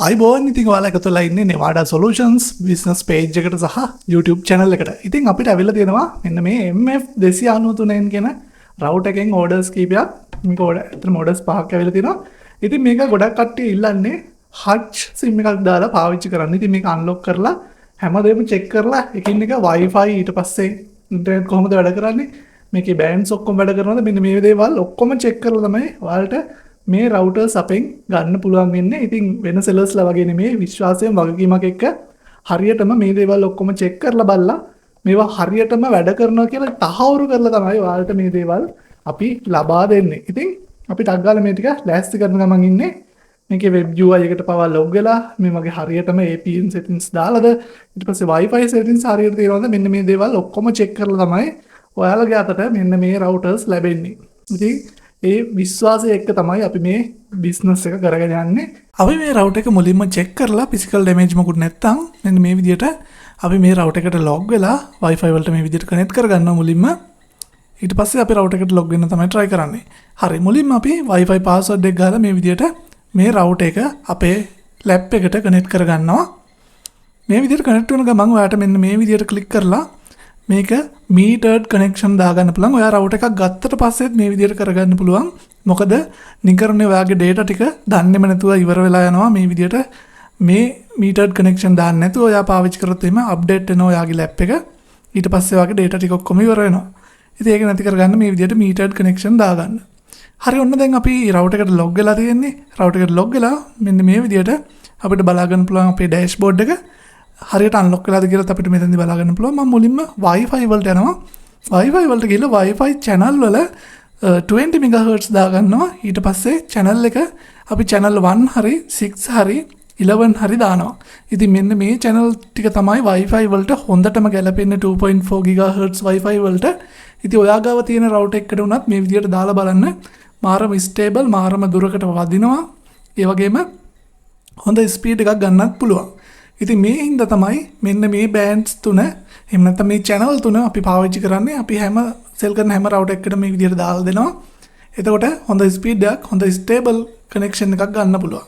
අයිබෝන් ඉතින් ඔයාලා එකතු වෙලා ඉන්නේ Nevada Solutions business page එකට සහ YouTube channel එකට. ඉතින් අපිට අවිල්ල තියෙනවා මෙන්න මේ MF 293 කියන router එකෙන් orders කීපයක්. මේක ඇත්තටම orders පහක් ඇවිල්ලා තියෙනවා. ඉතින් මේක ගොඩක් කට්ටිය ඉල්ලන්නේ Hutch SIM එකක් දාලා පාවිච්චි කරන්න. ඉතින් මේක unlock කරලා හැමදේම check කරලා එකින් එක Wi-Fi ඊට පස්සේ internet කොහොමද වැඩ කරන්නේ? මේකේ bands ඔක්කොම වැඩ කරනවද? මෙන්න මේ දේවල් ඔක්කොම check කරලා තමයි ඔයාලට මේ රවුටර්ස් අපෙන් ගන්න පුළුවන් වෙන්නේ. ඉතින් වෙන සෙලර්ස්ලා වගේ නෙමෙයි විශ්වාසයෙන් වගකීමක් එක්ක හරියටම මේ දේවල් ඔක්කොම චෙක් කරලා බලලා මේවා හරියටම වැඩ කරනවා කියලා තහවුරු කරලා තමයි ඔයාලට මේ දේවල් අපි ලබා දෙන්නේ. ඉතින් අපි ටක් ගාලා මේ ටික ලෑස්ති කරන ගමන් ඉන්නේ. මේකේ web UI එකට පවා log වෙලා මේ වගේ හරියටම APN settings දාලාද ඊට පස්සේ Wi-Fi settings හරියට තියෙනවද මෙන්න මේ දේවල් ඔක්කොම චෙක් කරලා තමයි ඔයාලගේ අතට මෙන්න මේ රවුටර්ස් ලැබෙන්නේ. ඉතින් ඒ විශ්වාසය එක්ක තමයි අපි මේ බිස්නස් එක කරගෙන යන්නේ. අපි මේ රවුටර් එක මුලින්ම චෙක් කරලා ෆිසිකල් ඩැමේජ් මොකුත් නැත්තම් මෙන්න මේ විදිහට අපි මේ රවුටර් එකට ලොග් වෙලා Wi-Fi වලට මේ විදිහට කනෙක්ට් කරගන්නවා මුලින්ම. ඊට පස්සේ අපි රවුටර් එකට ලොග් වෙන්න තමයි try කරන්නේ. හරි මුලින්ම අපි Wi-Fi password එක ගාලා මේ විදිහට මේ රවුටර් එක අපේ ලැප් එකට කනෙක්ට් කරගන්නවා. මේ විදිහට කනෙක්ට් වෙන ගමන් ඔයාලට මෙන්න මේ විදිහට ක්ලික් කරලා මේක metered connection දාගන්න පුළුවන්. ඔයා router එකක් ගත්තට පස්සෙත් මේ විදිහට කරගන්න පුළුවන්. මොකද නිකරනේ ඔයාගේ data ටික දන්නේම නැතුව ඉවර වෙලා යනවා. මේ විදිහට මේ metered connection දාන්න නැතුව ඔයා පාවිච්චි කරොත් එimhe update වෙනවා ඔයාගේ lap එක. ඊට පස්සේ ඔයාගේ data ටික ඔක්කොම ඉවර වෙනවා. ඉතින් ඒක නැති කරගන්න මේ විදිහට metered connection දාගන්න. හරි ඔන්න දැන් අපි router එකට log වෙලා තියෙන්නේ. router එකට log වෙලා මෙන්න මේ විදිහට අපිට බලා ගන්න පුළුවන් අපේ dashboard එක. හරියට අන්ලොක් වෙලාද කියලා අපිට මෙතනදී බලා ගන්න පුළුවන්. මම මුලින්ම Wi-Fi වලට යනවා. Wi-Fi වලට ගිහලා Wi-Fi channel වල 20 MHz දාගන්නවා. ඊට පස්සේ channel එක අපි channel 1 හරි 6 හරි 11 හරි දානවා. ඉතින් මෙන්න මේ channel ටික තමයි Wi-Fi වලට හොඳටම ගැලපෙන්නේ 2.4 GHz Wi-Fi වලට. ඉතින් ඔයා ගාව තියෙන router එකකට උනත් මේ විදිහට දාලා බලන්න. මාරම stable මාරම දුරකට වදිනවා. ඒ වගේම හොඳ ස්පීඩ් එකක් ගන්නත් පුළුවන්. ඉතින් මේ හින්දා තමයි මෙන්න මේ bands තුන එහෙම නැත්නම් මේ channel තුන අපි පාවිච්චි කරන්නේ. අපි හැම sell කරන හැම router එකකටම මේ විදිහට දාලා දෙනවා. එතකොට හොඳ speed එකක් හොඳ stable connection එකක් ගන්න පුළුවන්.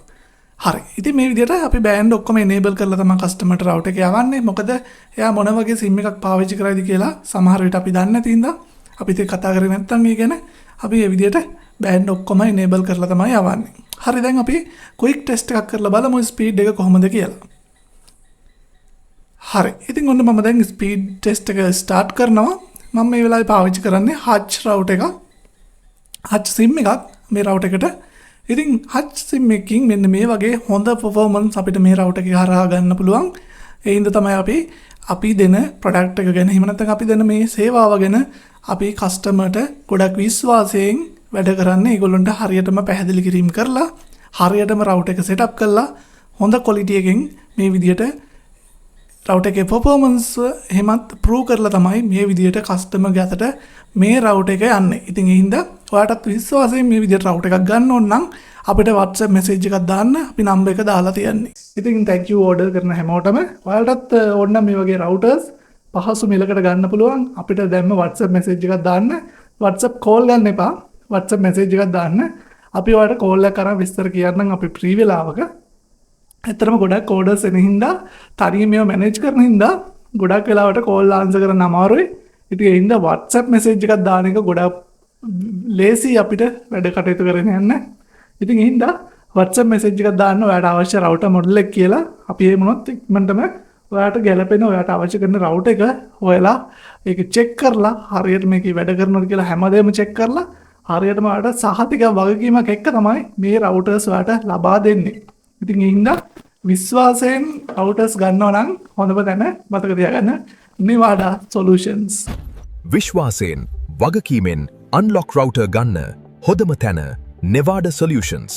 හරි. ඉතින් මේ විදිහට අපි band ඔක්කොම enable කරලා තමයි customer ට router එක යවන්නේ. මොකද එයා මොන වගේ sim එකක් පාවිච්චි කරයිද කියලා සමහර විට අපි දන්නේ නැති හින්දා අපි ඒක කතා කරේ නැත්නම් ඒ ගැන අපි මේ විදිහට band ඔක්කොම enable කරලා තමයි යවන්නේ. හරි දැන් අපි quick test එකක් කරලා බලමු speed එක කොහොමද කියලා. හරි. ඉතින් ඔන්න මම දැන් ස්පීඩ් ටෙස්ට් එක ස්ටාර්ට් කරනවා. මම මේ වෙලාවේ පාවිච්චි කරන්නේ Hutch router එකක්. Hutch SIM එකක් මේ router එකට. ඉතින් Hutch SIM එකකින් මෙන්න මේ වගේ හොඳ performance අපිට මේ router එකේ හරහා ගන්න පුළුවන්. ඒ හින්දා තමයි අපි දෙන product එක ගැන එහෙම නැත්නම් අපි දෙන මේ සේවාව ගැන අපි customer ට ගොඩක් විශ්වාසයෙන් වැඩ කරන්නේ. ඒගොල්ලන්ට හරියටම පැහැදිලි කිරීම කරලා හරියටම router එක setup කරලා හොඳ quality එකකින් මේ විදියට router එකේ performance එහෙමත් prove කරලා තමයි මේ විදියට customer ගේ අතට මේ router එක යන්නේ. ඉතින් ඒ හින්දා ඔයාලටත් විශ්වාසයෙන් මේ විදියට router එකක් ගන්න ඕන නම් අපිට WhatsApp message එකක් දාන්න අපි number එක දාලා තියන්නේ. ඉතින් thank you order කරන හැමෝටම ඔයාලටත් ඕන නම් මේ වගේ routers පහසු මිලකට ගන්න පුළුවන්. අපිට දැම්ම WhatsApp message එකක් දාන්න. WhatsApp call ගන්න එපා. WhatsApp message එකක් දාන්න. අපි ඔයාලට call එකක් කරන් විස්තර කියන්නම් අපි free වෙලාවක. ඇත්තටම ගොඩක් orders එන හින්දා තනියම මේව manage කරන හින්දා ගොඩක් වෙලාවට call answer කරන්න අමාරුයි. ඉතින් ඒ හින්දා WhatsApp message එකක් දාන එක ගොඩක් ලේසි අපිට වැඩ කටයුතු කරගෙන යන්න. ඉතින් ඒ හින්දා WhatsApp message එකක් දාන්න ඔයාලට අවශ්‍ය router model එක කියලා අපි ඒ මොනොත් ඉක්මනටම ඔයාලට ගැලපෙන ඔයාලට අවශ්‍ය කරන router එක හොයලා ඒක check කරලා හරියට මේකේ වැඩ කරනවද කියලා හැමදේම check කරලා හරියටම ඔයාලට සහතික වගකීමක් එක්ක තමයි මේ routers ඔයාලට ලබා දෙන්නේ. ඉතින් ඒ හින්දා විශ්වාසයෙන් routers ගන්නවා නම් හොඳම තැන මතක තියාගන්න Nevada Solutions. විශ්වාසයෙන් වගකීමෙන් unlock router ගන්න හොඳම තැන Nevada Solutions.